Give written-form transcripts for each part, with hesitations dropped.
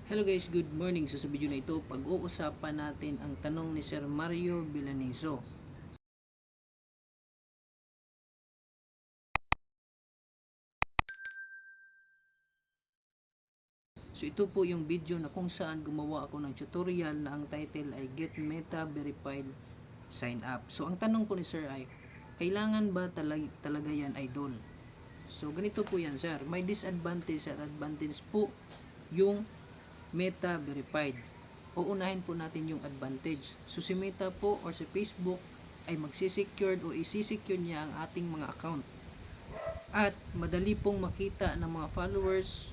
Hello guys, good morning. So sa video na ito, pag-uusapan natin ang tanong ni Sir Mario Vilanizo. So ito po yung video na kung saan gumawa ako ng tutorial na ang title ay Get Meta Verified Sign Up. So ang tanong po ni Sir ay, kailangan ba talaga yan, idol? So ganito po yan, sir. May disadvantage at advantage po yung Meta Verified. Uunahin po natin yung advantage. So si Meta po or si Facebook ay magsisecured o isisecure niya ang ating mga account. At madali pong makita ng mga followers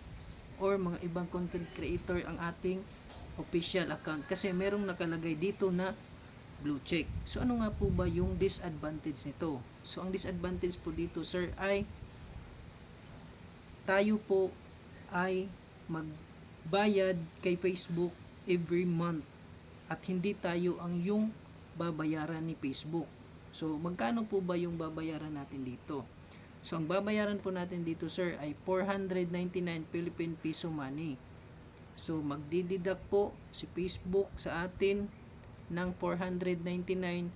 or mga ibang content creator ang ating official account kasi merong nakalagay dito na blue check. So ano nga po ba yung disadvantage nito? So ang disadvantage po dito, sir, ay tayo po ay magbayad kay Facebook every month at hindi tayo ang yung babayaran ni Facebook. So magkano po ba yung babayaran natin dito? So ang babayaran po natin dito, sir, ay 499 Philippine Peso money. So magdideduct po si Facebook sa atin ng 499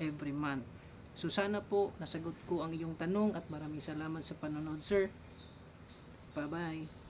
every month. So sana po nasagot ko ang iyong tanong at maraming salamat sa panonood, sir. Bye-bye.